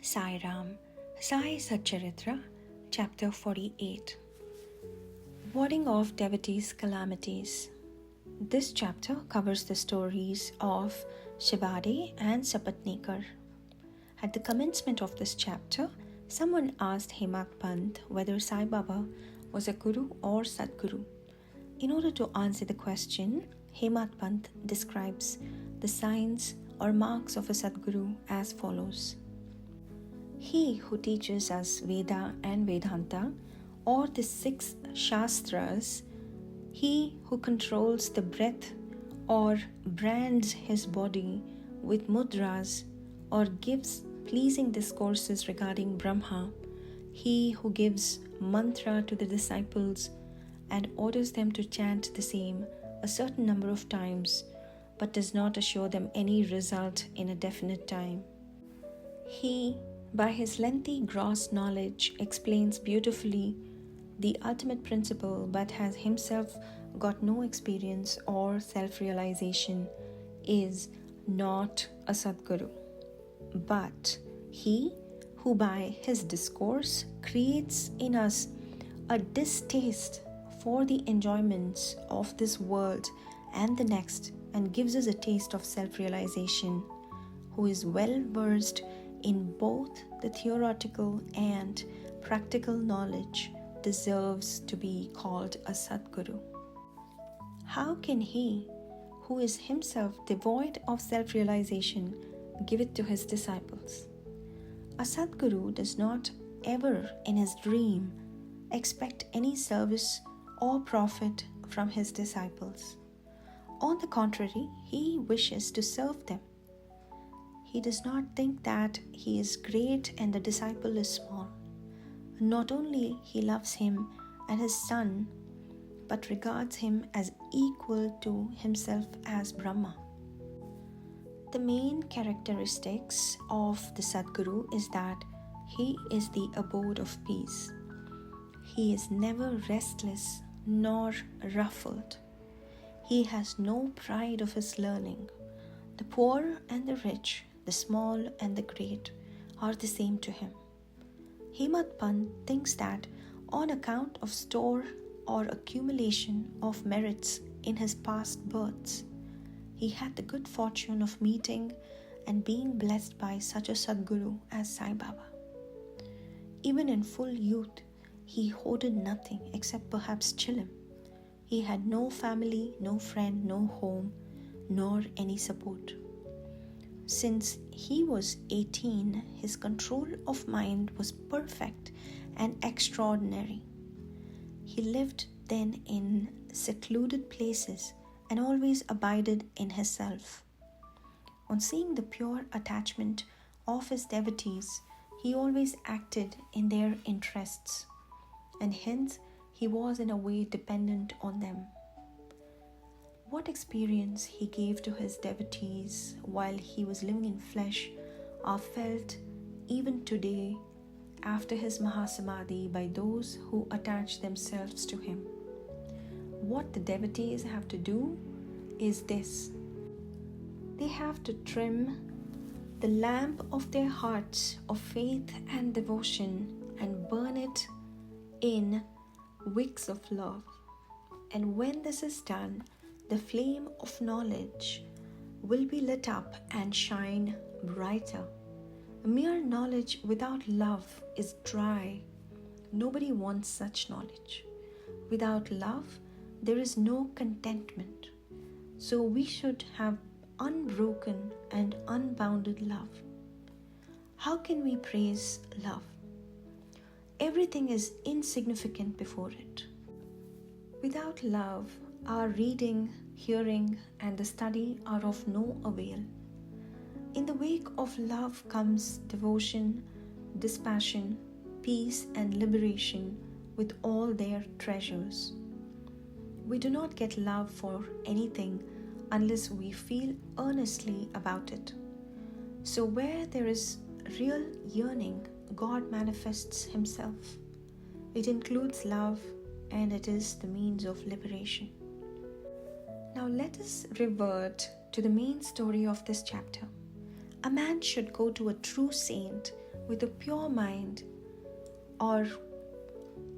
Sai Ram, Sai Satcharitra, Chapter 48. Warding off devotees' calamities. This chapter covers the stories of Shevade and Sapatnekar. At the commencement of this chapter, someone asked Hemat Pant whether Sai Baba was a Guru or Sadguru. In order to answer the question, Hemat Pant describes the signs or marks of a Sadguru as follows. He who teaches us Veda and Vedanta, or the 6 Shastras, he who controls the breath or brands his body with mudras or gives pleasing discourses regarding Brahma, he who gives mantra to the disciples and orders them to chant the same a certain number of times but does not assure them any result in a definite time. He, by his lengthy gross knowledge, explains beautifully the ultimate principle but has himself got no experience or self-realization, is not a Sadguru. But he who by his discourse creates in us a distaste for the enjoyments of this world and the next and gives us a taste of self-realization, who is well versed in both the theoretical and practical knowledge, deserves to be called a Sadguru. How can he, who is himself devoid of self-realization, give it to his disciples? A Sadguru does not ever in his dream expect any service or profit from his disciples. On the contrary, he wishes to serve them. He does not think that he is great and the disciple is small. Not only he loves him and his son, but regards him as equal to himself as Brahma. The main characteristics of the Sadguru is that he is the abode of peace. He is never restless nor ruffled. He has no pride of his learning. The poor and the rich, the small and the great, are the same to him. Hemat Pant thinks that on account of store or accumulation of merits in his past births, he had the good fortune of meeting and being blessed by such a Sadguru as Sai Baba. Even in full youth, he hoarded nothing except perhaps chilim. He had no family, no friend, no home, nor any support. Since he was 18, his control of mind was perfect and extraordinary. He lived then in secluded places and always abided in his self. On seeing the pure attachment of his devotees, he always acted in their interests, and hence he was in a way dependent on them. What experience he gave to his devotees while he was living in flesh are felt even today after his Mahasamadhi by those who attach themselves to him. What the devotees have to do is this. They have to trim the lamp of their hearts of faith and devotion and burn it in wicks of love. And when this is done, the flame of knowledge will be lit up and shine brighter. Mere knowledge without love is dry. Nobody wants such knowledge. Without love, there is no contentment. So we should have unbroken and unbounded love. How can we praise love? Everything is insignificant before it. Without love, our reading, hearing, and the study are of no avail. In the wake of love comes devotion, dispassion, peace, and liberation with all their treasures. We do not get love for anything unless we feel earnestly about it. So where there is real yearning, God manifests himself. It includes love, and it is the means of liberation. Now let us revert to the main story of this chapter. A man should go to a true saint with a pure mind or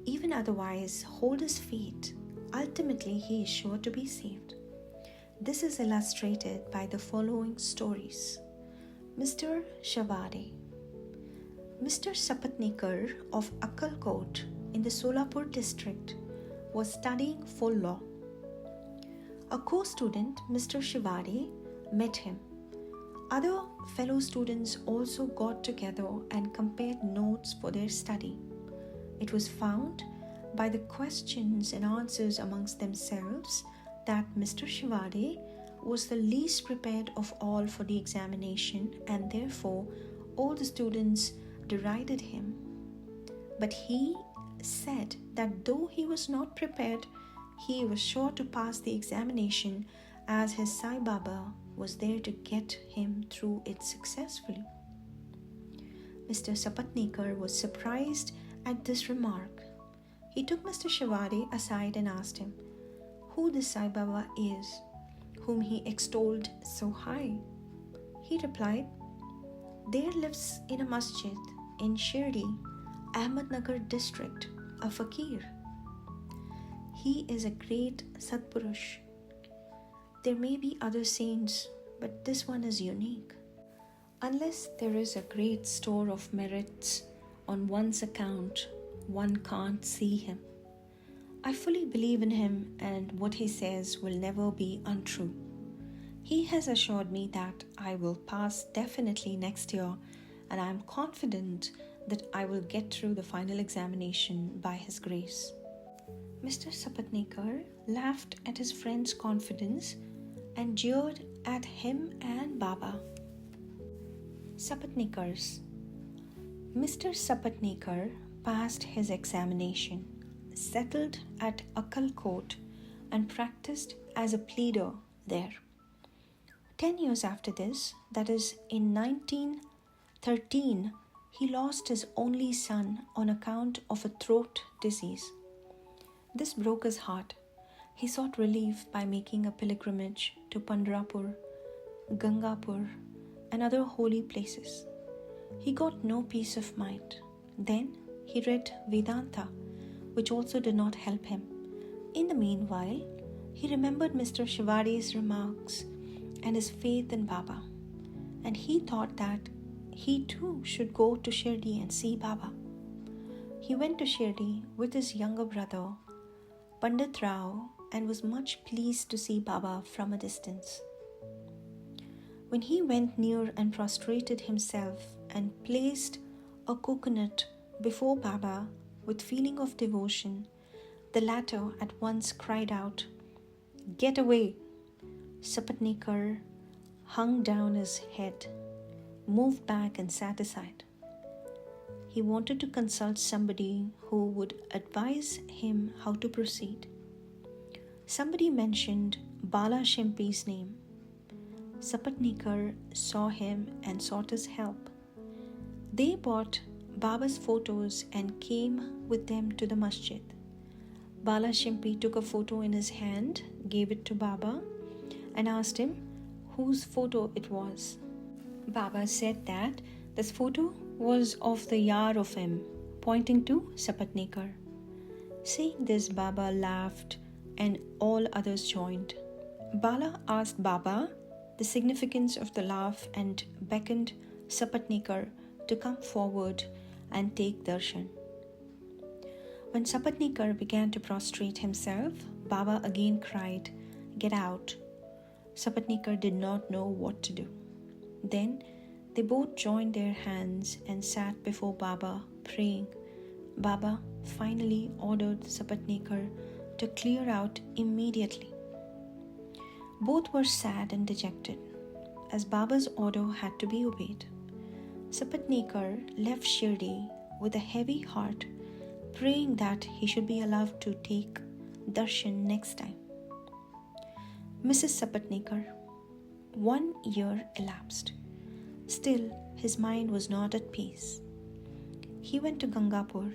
even otherwise hold his faith, ultimately he is sure to be saved. This is illustrated by the following stories. Mr. Shevade. Mr. Sapatnekar of Akkalkot in the Solapur district was studying for law. A co-student, Mr. Shevade, met him. Other fellow students also got together and compared notes for their study. It was found by the questions and answers amongst themselves that Mr. Shevade was the least prepared of all for the examination, and therefore all the students derided him. But he said that though he was not prepared, he was sure to pass the examination, as his Sai Baba was there to get him through it successfully. Mr. Sapatnekar was surprised at this remark. He took Mr. Shevade aside and asked him who the Sai Baba is, whom he extolled so high. He replied, "There lives in a masjid in Shevade, Ahmednagar district, a fakir. He is a great Satpurush. There may be other saints, but this one is unique. Unless there is a great store of merits on one's account, one can't see him. I fully believe in him, and what he says will never be untrue. He has assured me that I will pass definitely next year, and I am confident that I will get through the final examination by his grace." Mr. Sapatnekar laughed at his friend's confidence and jeered at him and Baba. Sapatnekars. Mr. Sapatnekar passed his examination, settled at Akkalkot, and practiced as a pleader there. 10 years after this, that is in 1913, he lost his only son on account of a throat disease. This broke his heart. He sought relief by making a pilgrimage to Pandharpur, Gangapur, and other holy places. He got no peace of mind. Then he read Vedanta, which also did not help him. In the meanwhile, he remembered Mr. Shevade's remarks and his faith in Baba, and he thought that he too should go to Shirdi and see Baba. He went to Shirdi with his younger brother, Pandit Rao, and was much pleased to see Baba from a distance. When he went near and prostrated himself and placed a coconut before Baba with feeling of devotion, the latter at once cried out, "Get away!" Sapatnekar hung down his head, moved back and sat aside. He wanted to consult somebody who would advise him how to proceed. Somebody mentioned Bala Shimpi's name. Sapatnekar saw him and sought his help. They bought Baba's photos and came with them to the masjid. Bala Shimpi took a photo in his hand, gave it to Baba, and asked him whose photo it was. Baba said that this photo was of the yar of him, pointing to Sapatnekar. Seeing this, Baba laughed and all others joined. Bala asked Baba the significance of the laugh and beckoned Sapatnekar to come forward and take darshan. When Sapatnekar began to prostrate himself, Baba again cried, "Get out." Sapatnekar did not know what to do. Then they both joined their hands and sat before Baba praying. Baba finally ordered Sapatnekar to clear out immediately. Both were sad and dejected, as Baba's order had to be obeyed. Sapatnekar left Shirdi with a heavy heart, praying that he should be allowed to take darshan next time. Mrs. Sapatnekar. 1 year elapsed. Still, his mind was not at peace. He went to Gangapur,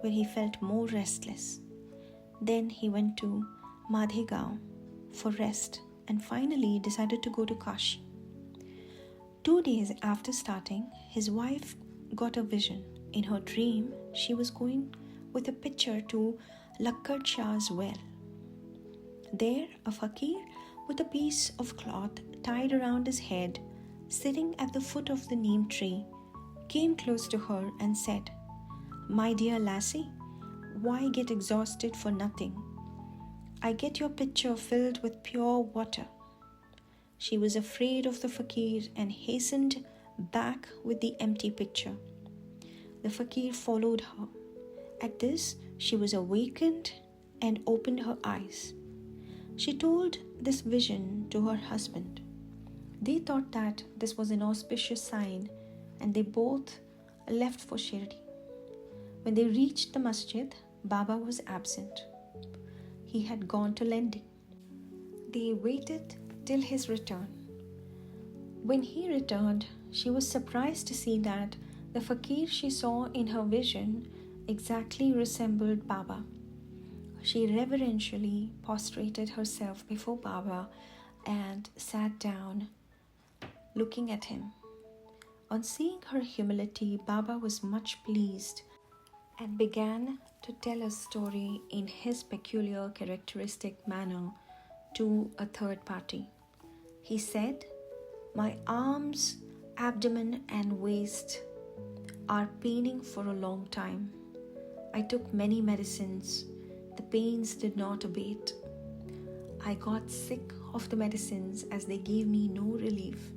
where he felt more restless. Then he went to Madhegaon for rest and finally decided to go to Kashi. 2 days after starting, his wife got a vision. In her dream, she was going with a pitcher to Lakkad Shah's well. There, a fakir with a piece of cloth tied around his head, sitting at the foot of the neem tree, came close to her and said, "My dear lassie, why get exhausted for nothing? I get your pitcher filled with pure water." She was afraid of the fakir and hastened back with the empty pitcher. The fakir followed her. At this, she was awakened and opened her eyes. She told this vision to her husband. They thought that this was an auspicious sign, and they both left for Shirdi. When they reached the masjid, Baba was absent. He had gone to lending. They waited till his return. When he returned, she was surprised to see that the fakir she saw in her vision exactly resembled Baba. She reverentially prostrated herself before Baba and sat down, looking at him. On seeing her humility, Baba was much pleased and began to tell a story in his peculiar characteristic manner to a third party. He said, "My arms, abdomen and waist are paining for a long time. I took many medicines. The pains did not abate. I got sick of the medicines as they gave me no relief,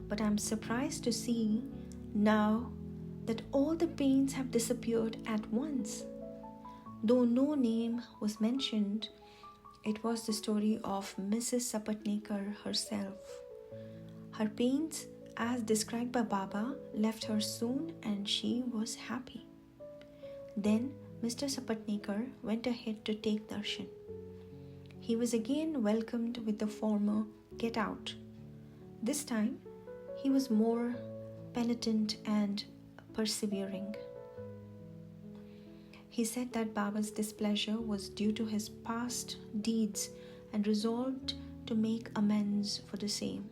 but I am surprised to see now that all the pains have disappeared at once." Though no name was mentioned, it was the story of Mrs. Sapatnekar herself. Her pains, as described by Baba, left her soon and she was happy. Then Mr. Sapatnekar went ahead to take darshan. He was again welcomed with the former "Get out." This time, he was more penitent and persevering. He said that Baba's displeasure was due to his past deeds and resolved to make amends for the same.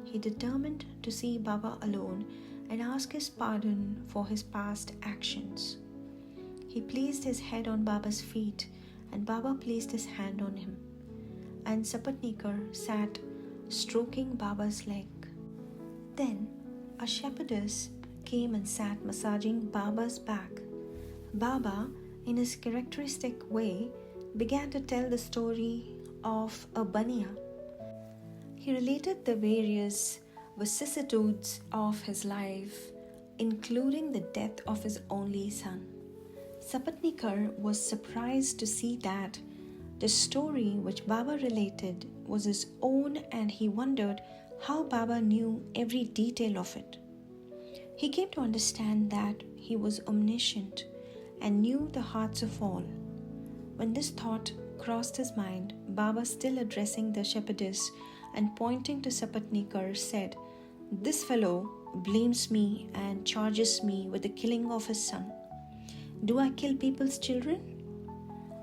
He determined to see Baba alone and ask his pardon for his past actions. He placed his head on Baba's feet and Baba placed his hand on him, and Sapatnekar sat stroking Baba's leg. Then a shepherdess came and sat massaging Baba's back. Baba, in his characteristic way, began to tell the story of a baniya. He related the various vicissitudes of his life, including the death of his only son. Sapatnekar was surprised to see that the story which Baba related was his own, and he wondered how Baba knew every detail of it. He came to understand that he was omniscient and knew the hearts of all. When this thought crossed his mind, Baba, still addressing the shepherdess and pointing to Sapatnekar, said, "This fellow blames me and charges me with the killing of his son. Do I kill people's children?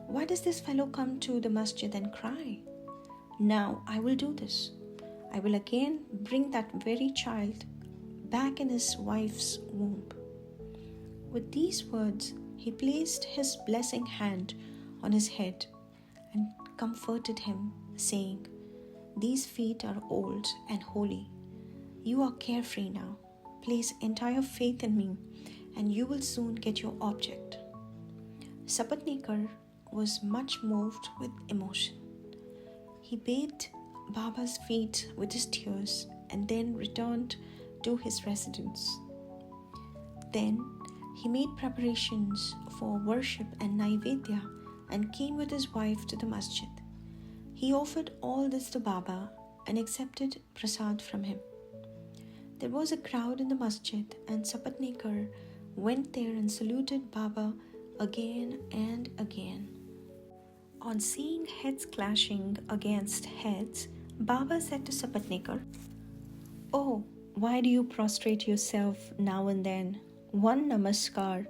Why does this fellow come to the masjid and cry? Now I will do this. I will again bring that very child back in his wife's womb." With these words, he placed his blessing hand on his head and comforted him, saying, "These feet are old and holy. You are carefree now. Place entire faith in me and you will soon get your object." Sapatnekar was much moved with emotion. He bathed Baba's feet with his tears and then returned to his residence. Then he made preparations for worship and Naivedya and came with his wife to the masjid. He offered all this to Baba and accepted prasad from him. There was a crowd in the masjid, and Sapatnekar went there and saluted Baba again and again. On seeing heads clashing against heads, Baba said to Sapatnekar, "Oh, why do you prostrate yourself now and then? One namaskar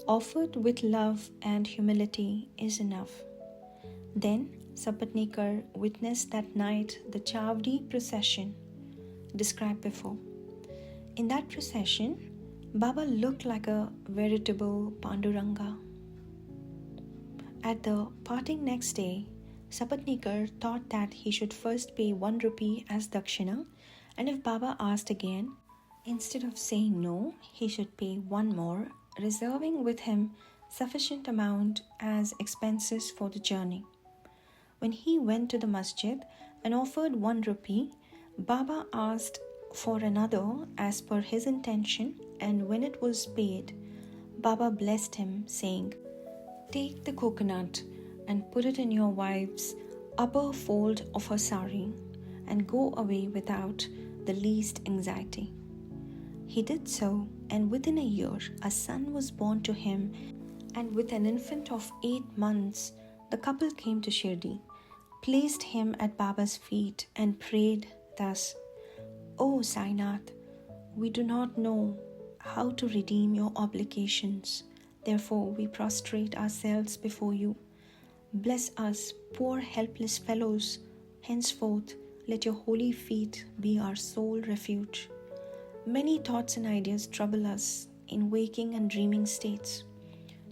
offered with love and humility is enough." Then Sapatnekar witnessed that night the Chavdi procession described before. In that procession, Baba looked like a veritable Panduranga. At the parting next day, Sapatnekar thought that he should first pay 1 rupee as dakshina, and if Baba asked again, instead of saying no, he should pay one more, reserving with him sufficient amount as expenses for the journey. When he went to the masjid and offered 1 rupee, Baba asked for another as per his intention, and when it was paid, Baba blessed him, saying, "Take the coconut and put it in your wife's upper fold of her sari and go away without the least anxiety." He did so, and within a year a son was born to him, and with an infant of 8 months, the couple came to Shirdi, placed him at Baba's feet, and prayed thus: "O Sainath, we do not know how to redeem your obligations. Therefore, we prostrate ourselves before you. Bless us, poor helpless fellows. Henceforth, let your holy feet be our sole refuge. Many thoughts and ideas trouble us in waking and dreaming states.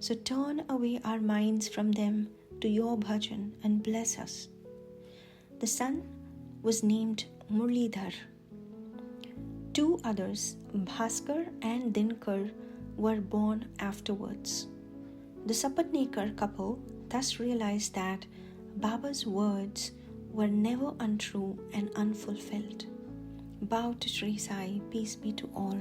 So turn away our minds from them to your bhajan and bless us." The son was named Murlidhar. 2 others, Bhaskar and Dinkar, were born afterwards. The Sapatnekar couple thus realized that Baba's words were never untrue and unfulfilled. Bow to Sri Sai, peace be to all.